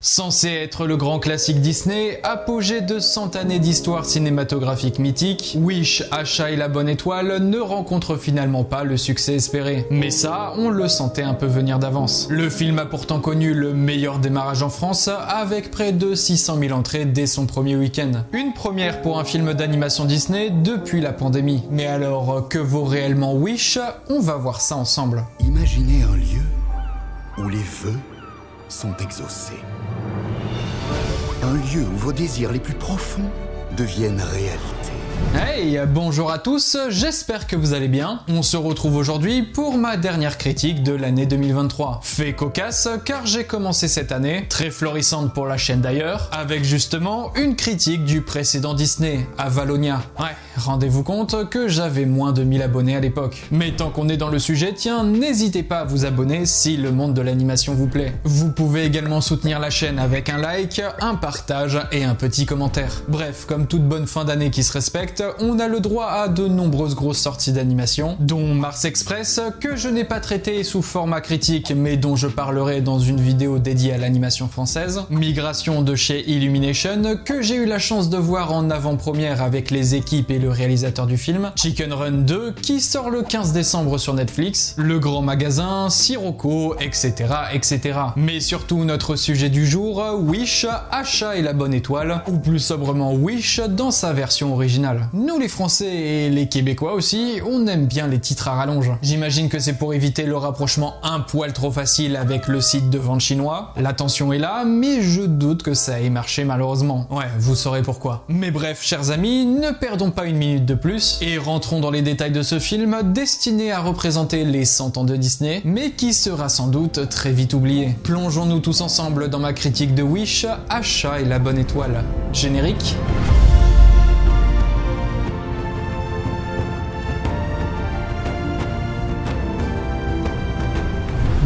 Censé être le grand classique Disney, apogée de 100 années d'histoire cinématographique mythique, Wish, Achat et la bonne étoile ne rencontre finalement pas le succès espéré. Mais ça, on le sentait un peu venir d'avance. Le film a pourtant connu le meilleur démarrage en France, avec près de 600 000 entrées dès son premier week-end. Une première pour un film d'animation Disney depuis la pandémie. Mais alors, que vaut réellement Wish? On va voir ça ensemble. Imaginez un lieu où les vœux sont exaucés. Un lieu où vos désirs les plus profonds deviennent réalité. Hey, bonjour à tous, j'espère que vous allez bien. On se retrouve aujourd'hui pour ma dernière critique de l'année 2023. Fait cocasse car j'ai commencé cette année, très florissante pour la chaîne d'ailleurs, avec justement une critique du précédent Disney, Avalonia. Ouais, rendez-vous compte que j'avais moins de 1000 abonnés à l'époque. Mais tant qu'on est dans le sujet, tiens, n'hésitez pas à vous abonner si le monde de l'animation vous plaît. Vous pouvez également soutenir la chaîne avec un like, un partage et un petit commentaire. Bref, comme toute bonne fin d'année qui se respecte, on a le droit à de nombreuses grosses sorties d'animation, dont Mars Express, que je n'ai pas traité sous format critique, mais dont je parlerai dans une vidéo dédiée à l'animation française, Migration de chez Illumination, que j'ai eu la chance de voir en avant-première avec les équipes et le réalisateur du film, Chicken Run 2, qui sort le 15 décembre sur Netflix, Le Grand Magasin, Sirocco, etc., etc. Mais surtout notre sujet du jour, Wish, Achat et la bonne étoile, ou plus sobrement Wish dans sa version originale. Nous les Français et les Québécois aussi, on aime bien les titres à rallonge. J'imagine que c'est pour éviter le rapprochement un poil trop facile avec le site de vente chinois. L'attention est là, mais je doute que ça ait marché malheureusement. Ouais, vous saurez pourquoi. Mais bref, chers amis, ne perdons pas une minute de plus et rentrons dans les détails de ce film destiné à représenter les 100 ans de Disney, mais qui sera sans doute très vite oublié. Plongeons-nous tous ensemble dans ma critique de Wish, Achat et la bonne étoile. Générique.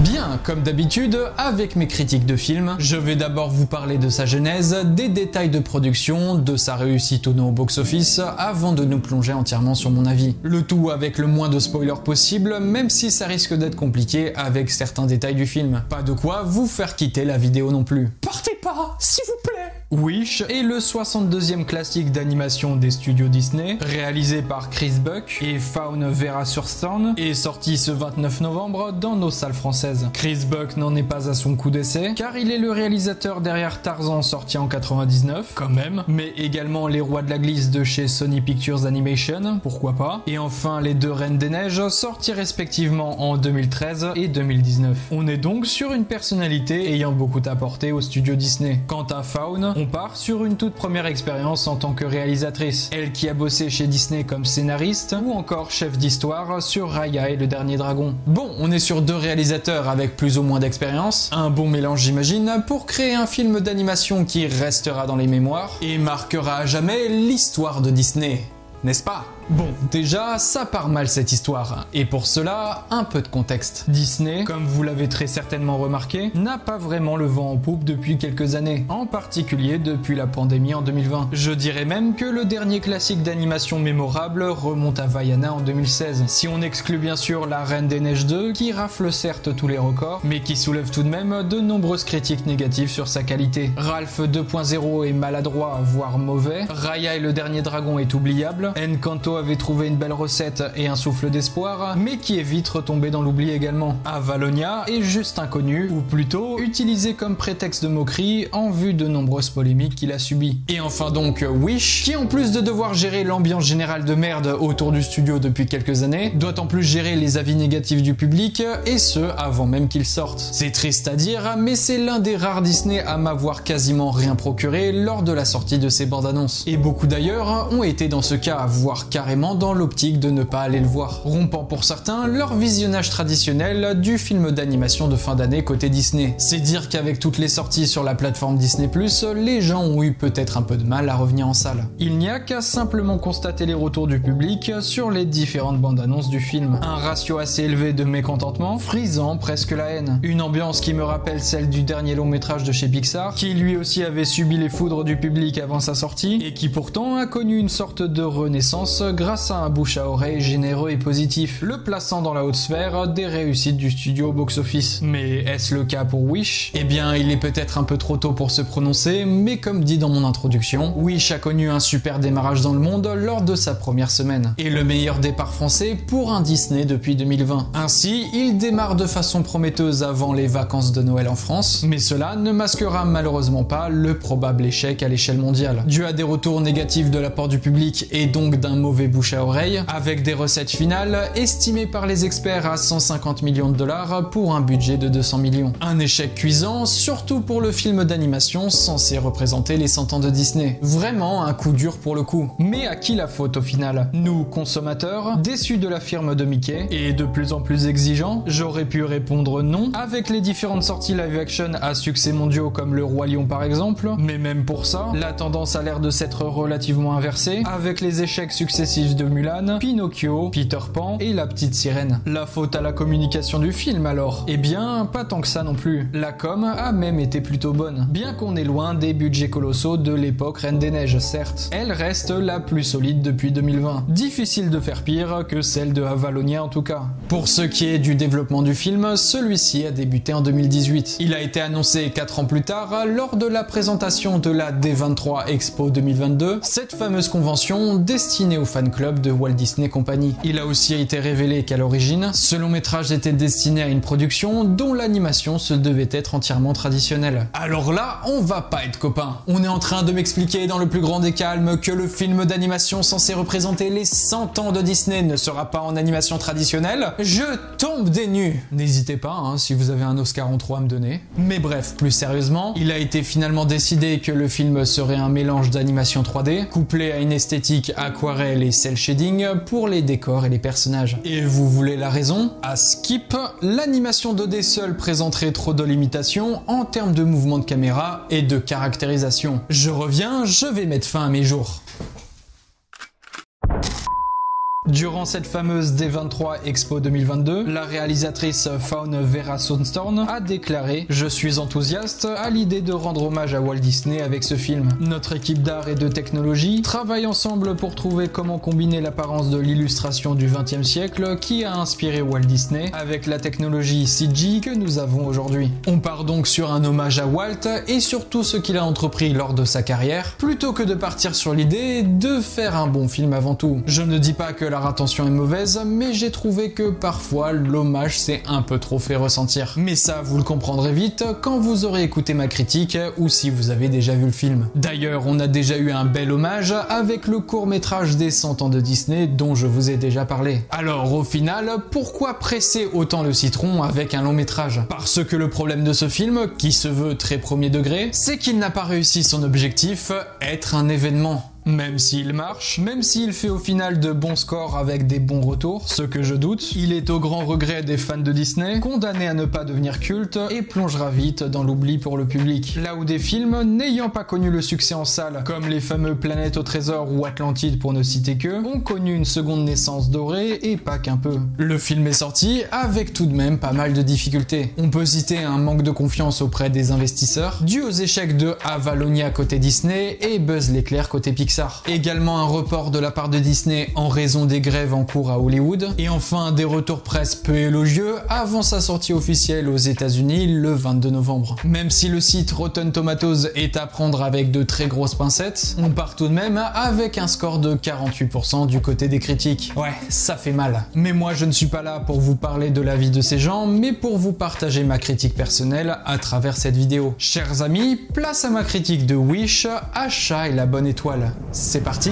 Bien, comme d'habitude, avec mes critiques de films, je vais d'abord vous parler de sa genèse, des détails de production, de sa réussite ou non au box-office, avant de nous plonger entièrement sur mon avis. Le tout avec le moins de spoilers possible, même si ça risque d'être compliqué avec certains détails du film. Pas de quoi vous faire quitter la vidéo non plus. Partez pas, s'il vous plaît! Wish est le 62e classique d'animation des studios Disney, réalisé par Chris Buck et Fawn Vera Surstorn, et sorti ce 29 novembre dans nos salles françaises. Chris Buck n'en est pas à son coup d'essai, car il est le réalisateur derrière Tarzan sorti en 99, quand même, mais également Les Rois de la Glisse de chez Sony Pictures Animation, pourquoi pas, et enfin Les Deux Reines des Neiges, sortis respectivement en 2013 et 2019. On est donc sur une personnalité ayant beaucoup apporté au studio Disney. Quant à Fawn, on part sur une toute première expérience en tant que réalisatrice, elle qui a bossé chez Disney comme scénariste ou encore chef d'histoire sur Raya et le Dernier Dragon. Bon, on est sur deux réalisateurs avec plus ou moins d'expérience, un bon mélange j'imagine, pour créer un film d'animation qui restera dans les mémoires et marquera à jamais l'histoire de Disney, n'est-ce pas? Bon, déjà, ça part mal cette histoire, et pour cela, un peu de contexte. Disney, comme vous l'avez très certainement remarqué, n'a pas vraiment le vent en poupe depuis quelques années, en particulier depuis la pandémie en 2020. Je dirais même que le dernier classique d'animation mémorable remonte à Vaiana en 2016, si on exclut bien sûr La Reine des Neiges 2, qui rafle certes tous les records, mais qui soulève tout de même de nombreuses critiques négatives sur sa qualité. Ralph 2.0 est maladroit, voire mauvais, Raya et le Dernier Dragon est oubliable, Encanto avait trouvé une belle recette et un souffle d'espoir, mais qui est vite retombé dans l'oubli également. Avalonia est juste inconnu, ou plutôt utilisé comme prétexte de moquerie en vue de nombreuses polémiques qu'il a subies. Et enfin donc Wish, qui en plus de devoir gérer l'ambiance générale de merde autour du studio depuis quelques années, doit en plus gérer les avis négatifs du public, et ce avant même qu'il sorte. C'est triste à dire, mais c'est l'un des rares Disney à m'avoir quasiment rien procuré lors de la sortie de ses bandes annonces. Et beaucoup d'ailleurs ont été dans ce cas, voire carrément dans l'optique de ne pas aller le voir, rompant pour certains leur visionnage traditionnel du film d'animation de fin d'année côté Disney. C'est dire qu'avec toutes les sorties sur la plateforme Disney+, les gens ont eu peut-être un peu de mal à revenir en salle. Il n'y a qu'à simplement constater les retours du public sur les différentes bandes annonces du film. Un ratio assez élevé de mécontentement, frisant presque la haine. Une ambiance qui me rappelle celle du dernier long métrage de chez Pixar, qui lui aussi avait subi les foudres du public avant sa sortie, et qui pourtant a connu une sorte de renaissance grâce à un bouche à oreille généreux et positif, le plaçant dans la haute sphère des réussites du studio au box-office. Mais est-ce le cas pour Wish? Eh bien, il est peut-être un peu trop tôt pour se prononcer, mais comme dit dans mon introduction, Wish a connu un super démarrage dans le monde lors de sa première semaine. Et le meilleur départ français pour un Disney depuis 2020. Ainsi, il démarre de façon prometteuse avant les vacances de Noël en France, mais cela ne masquera malheureusement pas le probable échec à l'échelle mondiale, dû à des retours négatifs de la part du public et donc d'un mauvais bouche à oreille, avec des recettes finales estimées par les experts à 150 millions de dollars pour un budget de 200 millions. Un échec cuisant, surtout pour le film d'animation censé représenter les 100 ans de Disney. Vraiment un coup dur pour le coup. Mais à qui la faute au final? Nous, consommateurs, déçus de la firme de Mickey et de plus en plus exigeants? J'aurais pu répondre non, avec les différentes sorties live action à succès mondiaux comme Le Roi Lion par exemple, mais même pour ça, la tendance a l'air de s'être relativement inversée, avec les échecs successifs de Mulan, Pinocchio, Peter Pan et La Petite Sirène. La faute à la communication du film alors? Eh bien, pas tant que ça non plus. La com a même été plutôt bonne. Bien qu'on est loin des budgets colossaux de l'époque Reine des Neiges, certes, elle reste la plus solide depuis 2020. Difficile de faire pire que celle de Avalonia en tout cas. Pour ce qui est du développement du film, celui-ci a débuté en 2018. Il a été annoncé 4 ans plus tard lors de la présentation de la D23 Expo 2022, cette fameuse convention destinée aux fan clubs de Walt Disney Company. Il a aussi été révélé qu'à l'origine, ce long métrage était destiné à une production dont l'animation se devait être entièrement traditionnelle. Alors là, on va pas être copains. On est en train de m'expliquer dans le plus grand des calmes que le film d'animation censé représenter les 100 ans de Disney ne sera pas en animation traditionnelle? Je tombe des nues. N'hésitez pas si vous avez un Oscar en 3 à me donner. Mais bref, plus sérieusement, il a été finalement décidé que le film serait un mélange d'animation 3D, couplé à une esthétique aquarelle et cel shading pour les décors et les personnages. Et vous voulez la raison? À skip, l'animation 2D seule présenterait trop de limitations en termes de mouvement de caméra et de caractérisation. Je reviens, je vais mettre fin à mes jours. Durant cette fameuse D23 Expo 2022, la réalisatrice Fawn Vera Sonestorn a déclaré « Je suis enthousiaste à l'idée de rendre hommage à Walt Disney avec ce film. Notre équipe d'art et de technologie travaille ensemble pour trouver comment combiner l'apparence de l'illustration du XXe siècle qui a inspiré Walt Disney avec la technologie CG que nous avons aujourd'hui. On part donc sur un hommage à Walt et sur tout ce qu'il a entrepris lors de sa carrière, plutôt que de partir sur l'idée de faire un bon film avant tout. Je ne dis pas que la intention est mauvaise, mais j'ai trouvé que parfois l'hommage s'est un peu trop fait ressentir. Mais ça, vous le comprendrez vite quand vous aurez écouté ma critique ou si vous avez déjà vu le film. D'ailleurs, on a déjà eu un bel hommage avec le court-métrage des 100 ans de Disney dont je vous ai déjà parlé. Alors au final, pourquoi presser autant le citron avec un long-métrage? Parce que le problème de ce film, qui se veut très premier degré, c'est qu'il n'a pas réussi son objectif, être un événement. Même s'il marche, même s'il fait au final de bons scores avec des bons retours, ce que je doute, il est au grand regret des fans de Disney, condamné à ne pas devenir culte et plongera vite dans l'oubli pour le public. Là où des films n'ayant pas connu le succès en salle, comme les fameux Planète au Trésor ou Atlantide pour ne citer que, ont connu une seconde naissance dorée et pas qu'un peu. Le film est sorti avec tout de même pas mal de difficultés. On peut citer un manque de confiance auprès des investisseurs, dû aux échecs de Avalonia côté Disney et Buzz l'éclair côté Pixar. Également un report de la part de Disney en raison des grèves en cours à Hollywood. Et enfin des retours presse peu élogieux avant sa sortie officielle aux États-Unis le 22 novembre. Même si le site Rotten Tomatoes est à prendre avec de très grosses pincettes, on part tout de même avec un score de 48% du côté des critiques. Ouais, ça fait mal. Mais moi je ne suis pas là pour vous parler de la vie de ces gens, mais pour vous partager ma critique personnelle à travers cette vidéo. Chers amis, place à ma critique de Wish, Achat et la bonne étoile. C'est parti.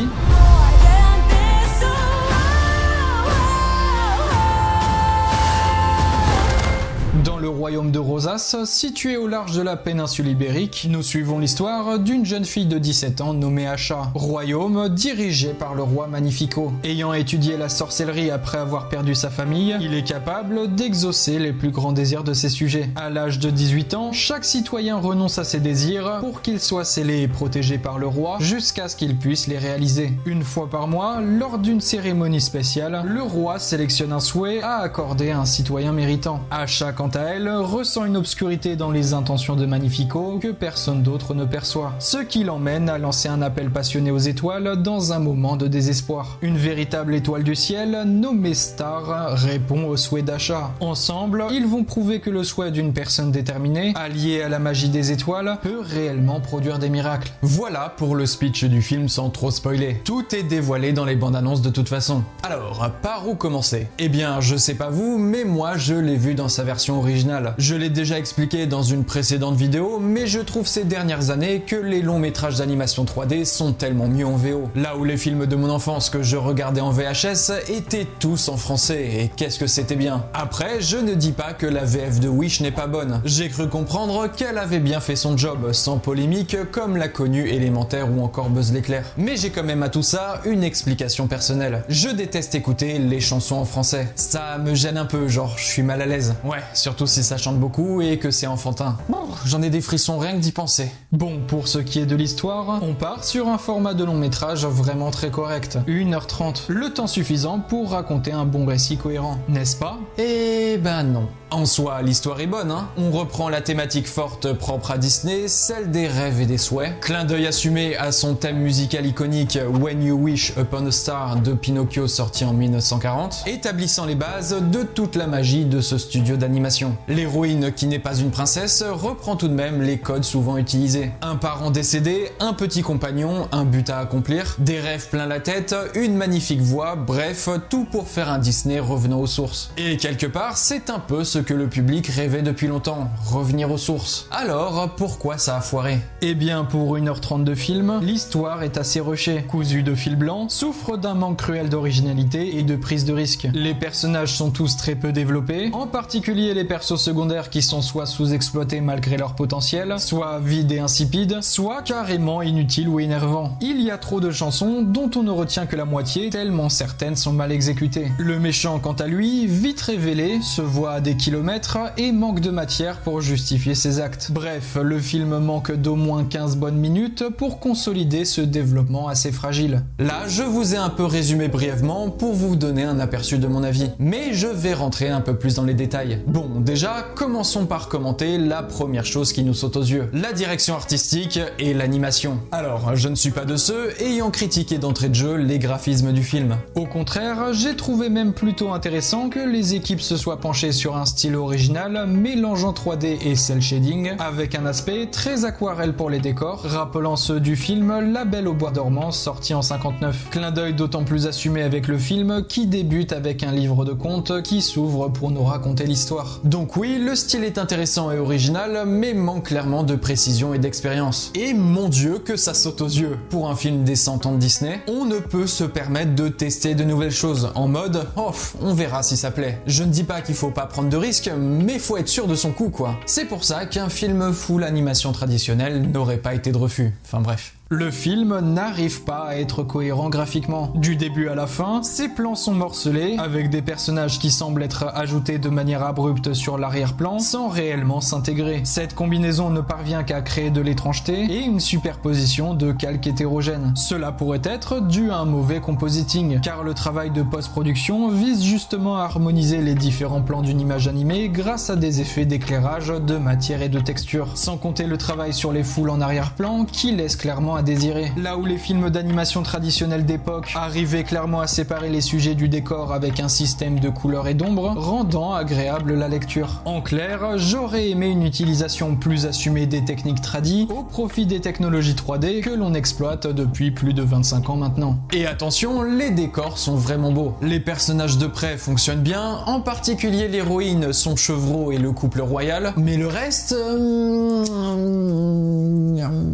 Dans le royaume de Rosas, situé au large de la péninsule ibérique, nous suivons l'histoire d'une jeune fille de 17 ans nommée Asha, royaume dirigé par le roi Magnifico. Ayant étudié la sorcellerie après avoir perdu sa famille, il est capable d'exaucer les plus grands désirs de ses sujets. À l'âge de 18 ans, chaque citoyen renonce à ses désirs pour qu'ils soient scellés et protégés par le roi jusqu'à ce qu'il puisse les réaliser. Une fois par mois, lors d'une cérémonie spéciale, le roi sélectionne un souhait à accorder à un citoyen méritant. Asha, quant à elle, Kyle ressent une obscurité dans les intentions de Magnifico que personne d'autre ne perçoit, ce qui l'emmène à lancer un appel passionné aux étoiles dans un moment de désespoir. Une véritable étoile du ciel, nommée Star, répond au souhait d'achat. Ensemble, ils vont prouver que le souhait d'une personne déterminée, allié à la magie des étoiles, peut réellement produire des miracles. Voilà pour le speech du film sans trop spoiler. Tout est dévoilé dans les bandes annonces de toute façon. Alors, par où commencer? Eh bien, je sais pas vous, mais moi je l'ai vu dans sa version originale. Je l'ai déjà expliqué dans une précédente vidéo, mais je trouve ces dernières années que les longs métrages d'animation 3D sont tellement mieux en VO. Là où les films de mon enfance que je regardais en VHS étaient tous en français, et qu'est-ce que c'était bien. Après, je ne dis pas que la VF de Wish n'est pas bonne. J'ai cru comprendre qu'elle avait bien fait son job, sans polémique, comme l'a connu Élémentaire ou encore Buzz l'éclair. Mais j'ai quand même à tout ça une explication personnelle. Je déteste écouter les chansons en français. Ça me gêne un peu, genre je suis mal à l'aise. Ouais, surtout si ça chante beaucoup et que c'est enfantin. Bon, j'en ai des frissons rien que d'y penser. Bon, pour ce qui est de l'histoire, on part sur un format de long métrage vraiment très correct. 1h30, le temps suffisant pour raconter un bon récit cohérent, n'est-ce pas? Eh ben non. En soi, l'histoire est bonne, hein. On reprend la thématique forte propre à Disney, celle des rêves et des souhaits. Clin d'œil assumé à son thème musical iconique When You Wish Upon a Star de Pinocchio sorti en 1940, établissant les bases de toute la magie de ce studio d'animation. L'héroïne, qui n'est pas une princesse, reprend tout de même les codes souvent utilisés. Un parent décédé, un petit compagnon, un but à accomplir, des rêves plein la tête, une magnifique voix, bref, tout pour faire un Disney revenant aux sources. Et quelque part, c'est un peu ce que le public rêvait depuis longtemps, revenir aux sources. Alors, pourquoi ça a foiré? Eh bien, pour 1h30 de film, l'histoire est assez rushée, cousue de fil blanc, souffre d'un manque cruel d'originalité et de prise de risque. Les personnages sont tous très peu développés, en particulier les persos secondaires qui sont soit sous-exploités malgré leur potentiel, soit vides et insipides, soit carrément inutiles ou énervants. Il y a trop de chansons dont on ne retient que la moitié, tellement certaines sont mal exécutées. Le méchant, quant à lui, vite révélé, se voit à des kilomètres et manque de matière pour justifier ses actes. Bref, le film manque d'au moins 15 bonnes minutes pour consolider ce développement assez fragile. Là, je vous ai un peu résumé brièvement pour vous donner un aperçu de mon avis, mais je vais rentrer un peu plus dans les détails. Bon, déjà, commençons par commenter la première chose qui nous saute aux yeux, la direction artistique et l'animation. Alors, je ne suis pas de ceux ayant critiqué d'entrée de jeu les graphismes du film. Au contraire, j'ai trouvé même plutôt intéressant que les équipes se soient penchées sur un style original mélangeant 3D et cel shading avec un aspect très aquarelle pour les décors, rappelant ceux du film La Belle au bois dormant sorti en 59. Clin d'œil d'autant plus assumé avec le film qui débute avec un livre de contes qui s'ouvre pour nous raconter l'histoire. Donc oui, le style est intéressant et original, mais manque clairement de précision et d'expérience. Et mon dieu que ça saute aux yeux. Pour un film des 100 ans de Disney, on ne peut se permettre de tester de nouvelles choses en mode « Oh, on verra si ça plaît ». Je ne dis pas qu'il faut pas prendre de risques, mais faut être sûr de son coup quoi. C'est pour ça qu'un film full animation traditionnelle n'aurait pas été de refus. Enfin bref. Le film n'arrive pas à être cohérent graphiquement. Du début à la fin, ses plans sont morcelés, avec des personnages qui semblent être ajoutés de manière abrupte sur l'arrière-plan, sans réellement s'intégrer. Cette combinaison ne parvient qu'à créer de l'étrangeté et une superposition de calques hétérogènes. Cela pourrait être dû à un mauvais compositing, car le travail de post-production vise justement à harmoniser les différents plans d'une image animée grâce à des effets d'éclairage, de matière et de texture. Sans compter le travail sur les foules en arrière-plan, qui laisse clairement à désirer. Là où les films d'animation traditionnels d'époque arrivaient clairement à séparer les sujets du décor avec un système de couleurs et d'ombres, rendant agréable la lecture. En clair, j'aurais aimé une utilisation plus assumée des techniques tradies au profit des technologies 3D que l'on exploite depuis plus de 25 ans maintenant. Et attention, les décors sont vraiment beaux. Les personnages de près fonctionnent bien, en particulier l'héroïne, son chevreau et le couple royal, mais le reste...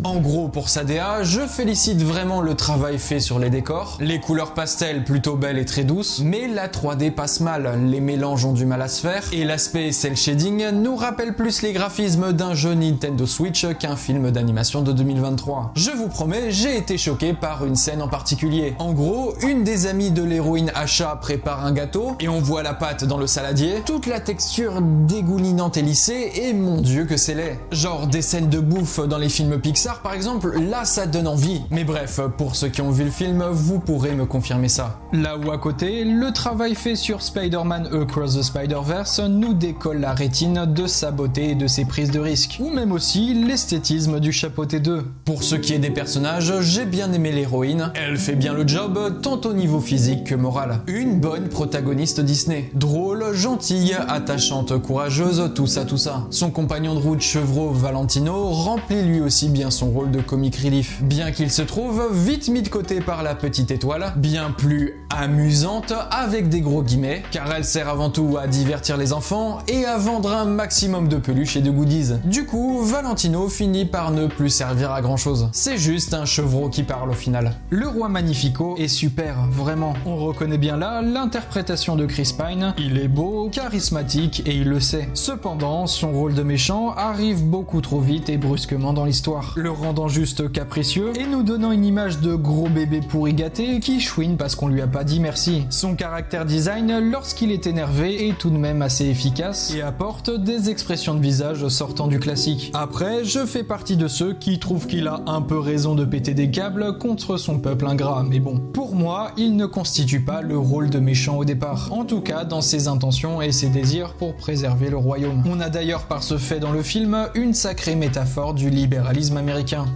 En gros, pour sa DA, je félicite vraiment le travail fait sur les décors. Les couleurs pastel plutôt belles et très douces, mais la 3D passe mal, les mélanges ont du mal à se faire, et l'aspect cel shading nous rappelle plus les graphismes d'un jeu Nintendo Switch qu'un film d'animation de 2023. Je vous promets, j'ai été choqué par une scène en particulier. En gros, une des amies de l'héroïne Asha prépare un gâteau, et on voit la pâte dans le saladier, toute la texture dégoulinante et lissée, et mon dieu que c'est laid. Genre des scènes de bouffe dans les films Pixar par exemple, là ça ça donne envie. Mais bref, pour ceux qui ont vu le film, vous pourrez me confirmer ça. Là où à côté, le travail fait sur Spider-Man Across the Spider-Verse nous décolle la rétine de sa beauté et de ses prises de risque. Ou même aussi l'esthétisme du Chapeauté 2. Pour ce qui est des personnages, j'ai bien aimé l'héroïne. Elle fait bien le job, tant au niveau physique que moral. Une bonne protagoniste Disney. Drôle, gentille, attachante, courageuse, tout ça. Son compagnon de route chevreau Valentino remplit lui aussi bien son rôle de comic relief. Bien qu'il se trouve vite mis de côté par la petite étoile, bien plus amusante avec des gros guillemets, car elle sert avant tout à divertir les enfants et à vendre un maximum de peluches et de goodies. Du coup, Valentino finit par ne plus servir à grand chose. C'est juste un chevreau qui parle au final. Le roi Magnifico est super, vraiment. On reconnaît bien là l'interprétation de Chris Pine. Il est beau, charismatique et il le sait. Cependant, son rôle de méchant arrive beaucoup trop vite et brusquement dans l'histoire, le rendant juste capricieux et nous donnant une image de gros bébé pourri gâté qui chouine parce qu'on lui a pas dit merci. Son caractère design, lorsqu'il est énervé, est tout de même assez efficace et apporte des expressions de visage sortant du classique. Après, je fais partie de ceux qui trouvent qu'il a un peu raison de péter des câbles contre son peuple ingrat, mais bon, pour moi, il ne constitue pas le rôle de méchant au départ, en tout cas dans ses intentions et ses désirs pour préserver le royaume. On a d'ailleurs par ce fait dans le film une sacrée métaphore du libéralisme américain.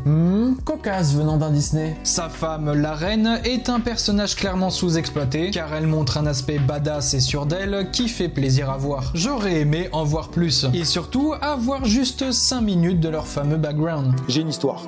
Cocasse venant d'un Disney. Sa femme, la reine, est un personnage clairement sous-exploité car elle montre un aspect badass et sûr d'elle qui fait plaisir à voir. J'aurais aimé en voir plus et surtout avoir juste 5 minutes de leur fameux background. J'ai une histoire.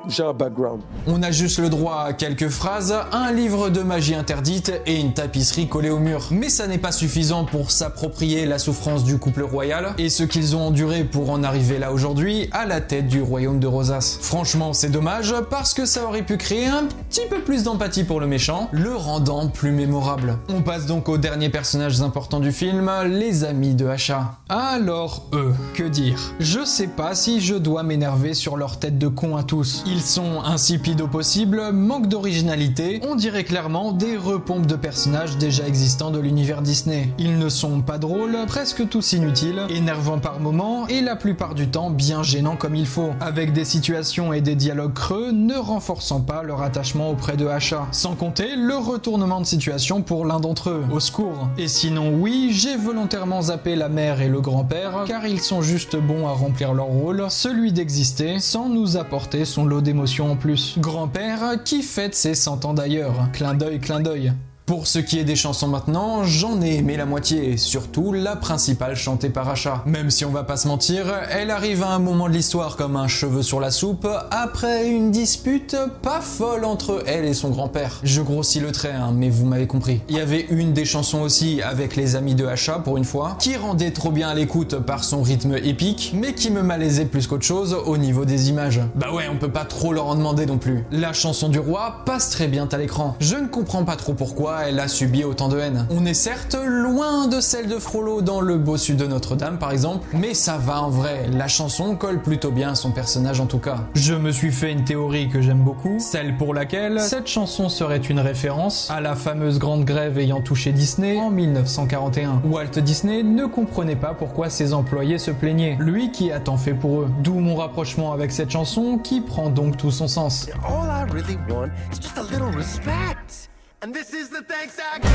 J'ai un background. On a juste le droit à quelques phrases, un livre de magie interdite et une tapisserie collée au mur. Mais ça n'est pas suffisant pour s'approprier la souffrance du couple royal et ce qu'ils ont enduré pour en arriver là aujourd'hui à la tête du royaume de Rosas. Franchement, c'est dommage parce que ça aurait pu créer un petit peu plus d'empathie pour le méchant, le rendant plus mémorable. On passe donc aux derniers personnages importants du film, les amis de Asha. Alors eux, que dire? Je sais pas si je dois m'énerver sur leur tête de con à tous. Ils sont insipides au possible, manque d'originalité, on dirait clairement des repompes de personnages déjà existants de l'univers Disney. Ils ne sont pas drôles, presque tous inutiles, énervants par moments et la plupart du temps bien gênants comme il faut, avec des situations et des dialogues creux ne renforçant pas leur attachement auprès de Asha. Sans compter le retournement de situation pour l'un d'entre eux, au secours. Et sinon oui, j'ai volontairement zappé la mère et le grand-père, car ils sont juste bons à remplir leur rôle, celui d'exister, sans nous apporter son lot d'émotions en plus. Grand-père qui fête ses 100 ans d'ailleurs. Clin d'œil, clin d'œil. Pour ce qui est des chansons maintenant, j'en ai aimé la moitié, surtout la principale chantée par Asha. Même si on va pas se mentir, elle arrive à un moment de l'histoire comme un cheveu sur la soupe, après une dispute pas folle entre elle et son grand-père. Je grossis le trait, hein, mais vous m'avez compris. Il y avait une des chansons aussi avec les amis de Asha pour une fois, qui rendait trop bien à l'écoute par son rythme épique, mais qui me malaisait plus qu'autre chose au niveau des images. Bah ouais, on peut pas trop leur en demander non plus. La chanson du roi passe très bien à l'écran. Je ne comprends pas trop pourquoi elle a subi autant de haine. On est certes loin de celle de Frollo dans Le Bossu de Notre-Dame par exemple, mais ça va en vrai, la chanson colle plutôt bien à son personnage en tout cas. Je me suis fait une théorie que j'aime beaucoup, celle pour laquelle cette chanson serait une référence à la fameuse grande grève ayant touché Disney en 1941. Walt Disney ne comprenait pas pourquoi ses employés se plaignaient, lui qui a tant fait pour eux. D'où mon rapprochement avec cette chanson qui prend donc tout son sens. All I really want is just a little respect. And this is the thanks I get.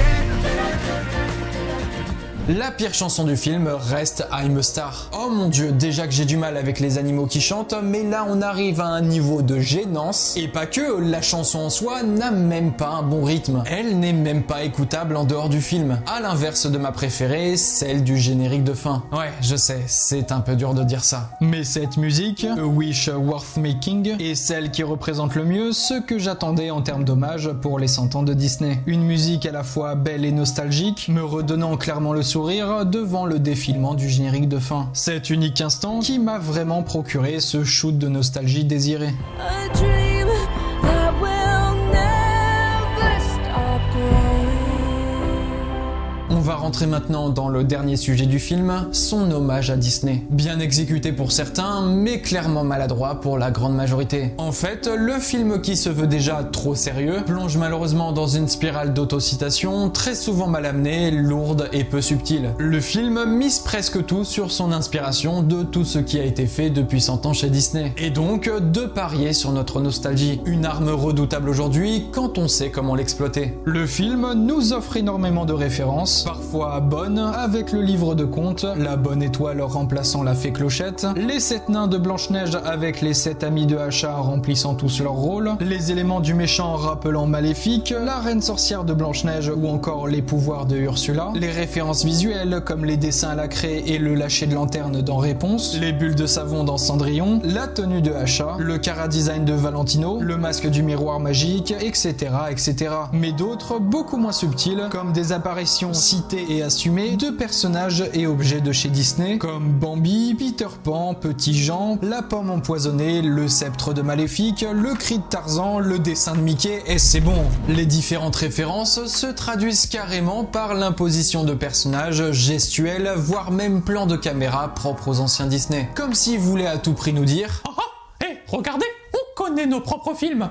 La pire chanson du film reste I'm a Star. Oh mon dieu, déjà que j'ai du mal avec les animaux qui chantent, mais là on arrive à un niveau de gênance. Et pas que, la chanson en soi n'a même pas un bon rythme. Elle n'est même pas écoutable en dehors du film. À l'inverse de ma préférée, celle du générique de fin. Ouais, je sais, c'est un peu dur de dire ça. Mais cette musique, A Wish Worth Making, est celle qui représente le mieux ce que j'attendais en termes d'hommage pour les 100 ans de Disney. Une musique à la fois belle et nostalgique, me redonnant clairement le sourire devant le défilement du générique de fin. Cet unique instant qui m'a vraiment procuré ce shoot de nostalgie désiré. On va rentrer maintenant dans le dernier sujet du film, son hommage à Disney. Bien exécuté pour certains, mais clairement maladroit pour la grande majorité. En fait, le film qui se veut déjà trop sérieux plonge malheureusement dans une spirale d'autocitation très souvent mal amenée, lourde et peu subtile. Le film mise presque tout sur son inspiration de tout ce qui a été fait depuis 100 ans chez Disney. Et donc, de parier sur notre nostalgie. Une arme redoutable aujourd'hui quand on sait comment l'exploiter. Le film nous offre énormément de références, parfois bonnes, avec le livre de contes, la bonne étoile remplaçant la fée Clochette, les 7 nains de Blanche-Neige avec les 7 amis de Hacha remplissant tous leur rôle, les éléments du méchant rappelant Maléfique, la reine sorcière de Blanche-Neige ou encore les pouvoirs de Ursula, les références visuelles comme les dessins à la craie et le lâcher de lanterne dans Réponse, les bulles de savon dans Cendrillon, la tenue de Hacha, le chara-design de Valentino, le masque du miroir magique, etc. etc. Mais d'autres beaucoup moins subtiles, comme des apparitions citées et assumées de personnages et objets de chez Disney, comme Bambi, Peter Pan, Petit Jean, la pomme empoisonnée, le sceptre de Maléfique, le cri de Tarzan, le dessin de Mickey, et c'est bon. Les différentes références se traduisent carrément par l'imposition de personnages, gestuels, voire même plans de caméra propres aux anciens Disney. Comme s'ils voulaient à tout prix nous dire « Ah ah, hé, regardez, on connaît nos propres films !»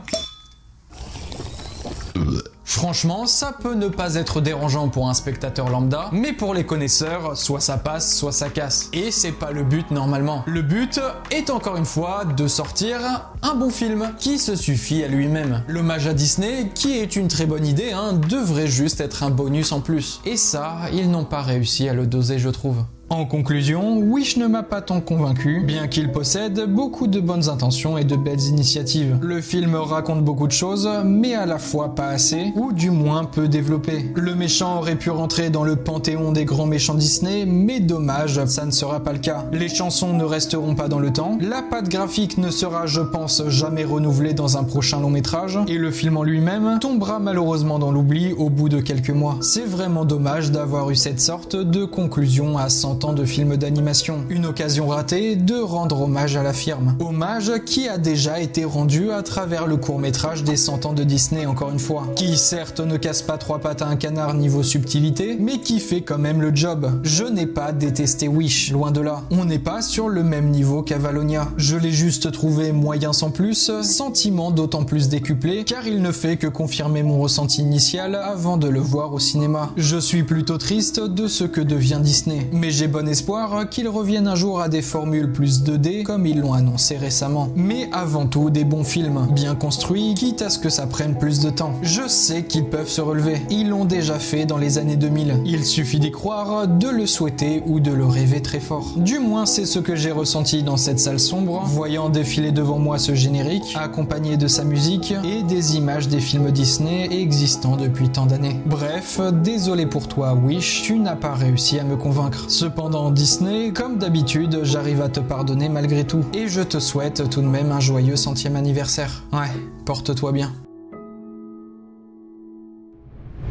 Franchement, ça peut ne pas être dérangeant pour un spectateur lambda, mais pour les connaisseurs, soit ça passe, soit ça casse. Et c'est pas le but normalement. Le but est encore une fois de sortir un bon film qui se suffit à lui-même. L'hommage à Disney, qui est une très bonne idée, devrait juste être un bonus en plus. Et ça, ils n'ont pas réussi à le doser, je trouve. En conclusion, Wish ne m'a pas tant convaincu, bien qu'il possède beaucoup de bonnes intentions et de belles initiatives. Le film raconte beaucoup de choses, mais à la fois pas assez, ou du moins peu développé. Le méchant aurait pu rentrer dans le panthéon des grands méchants Disney, mais dommage, ça ne sera pas le cas. Les chansons ne resteront pas dans le temps, la patte graphique ne sera, je pense, jamais renouvelée dans un prochain long métrage, et le film en lui-même tombera malheureusement dans l'oubli au bout de quelques mois. C'est vraiment dommage d'avoir eu cette sorte de conclusion à 100 ans de films d'animation. Une occasion ratée de rendre hommage à la firme. Hommage qui a déjà été rendu à travers le court-métrage des 100 ans de Disney encore une fois. Qui certes ne casse pas 3 pattes à un canard niveau subtilité, mais qui fait quand même le job. Je n'ai pas détesté Wish, loin de là. On n'est pas sur le même niveau qu'Avalonia. Je l'ai juste trouvé moyen sans plus, sentiment d'autant plus décuplé, car il ne fait que confirmer mon ressenti initial avant de le voir au cinéma. Je suis plutôt triste de ce que devient Disney, mais j'ai bon espoir qu'ils reviennent un jour à des formules plus 2D comme ils l'ont annoncé récemment. Mais avant tout des bons films, bien construits, quitte à ce que ça prenne plus de temps. Je sais qu'ils peuvent se relever, ils l'ont déjà fait dans les années 2000. Il suffit d'y croire, de le souhaiter ou de le rêver très fort. Du moins c'est ce que j'ai ressenti dans cette salle sombre, voyant défiler devant moi ce générique, accompagné de sa musique et des images des films Disney existant depuis tant d'années. Bref, désolé pour toi Wish, tu n'as pas réussi à me convaincre. Cependant Disney, comme d'habitude, j'arrive à te pardonner malgré tout. Et je te souhaite tout de même un joyeux 100e anniversaire. Ouais, porte-toi bien.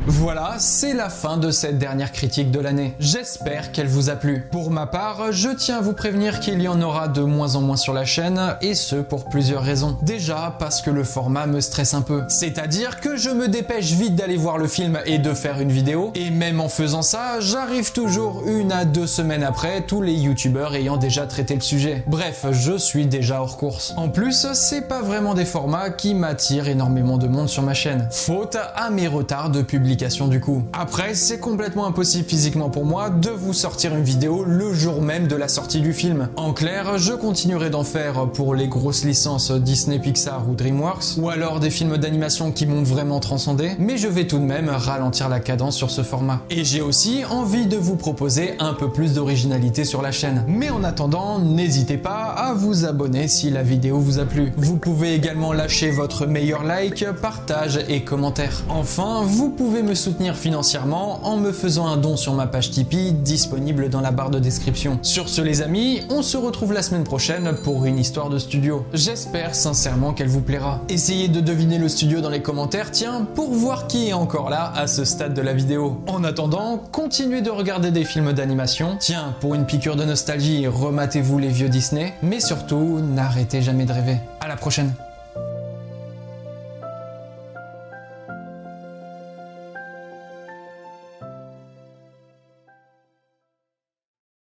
Voilà, c'est la fin de cette dernière critique de l'année. J'espère qu'elle vous a plu. Pour ma part, je tiens à vous prévenir qu'il y en aura de moins en moins sur la chaîne, et ce pour plusieurs raisons. Déjà, parce que le format me stresse un peu. C'est-à-dire que je me dépêche vite d'aller voir le film et de faire une vidéo, et même en faisant ça, j'arrive toujours 1 à 2 semaines après, tous les youtubeurs ayant déjà traité le sujet. Bref, je suis déjà hors course. En plus, c'est pas vraiment des formats qui m'attirent énormément de monde sur ma chaîne. Faute à mes retards de publication du coup. Après, c'est complètement impossible physiquement pour moi de vous sortir une vidéo le jour même de la sortie du film. En clair, je continuerai d'en faire pour les grosses licences Disney, Pixar ou DreamWorks, ou alors des films d'animation qui m'ont vraiment transcendé, mais je vais tout de même ralentir la cadence sur ce format. Et j'ai aussi envie de vous proposer un peu plus d'originalité sur la chaîne. Mais en attendant, n'hésitez pas à vous abonner si la vidéo vous a plu. Vous pouvez également lâcher votre meilleur like, partage et commentaire. Enfin, vous pouvez me soutenir financièrement en me faisant un don sur ma page Tipeee disponible dans la barre de description. Sur ce les amis, on se retrouve la semaine prochaine pour une histoire de studio. J'espère sincèrement qu'elle vous plaira. Essayez de deviner le studio dans les commentaires, tiens, pour voir qui est encore là à ce stade de la vidéo. En attendant, continuez de regarder des films d'animation. Tiens, pour une piqûre de nostalgie, rematez-vous les vieux Disney. Mais surtout, n'arrêtez jamais de rêver. À la prochaine.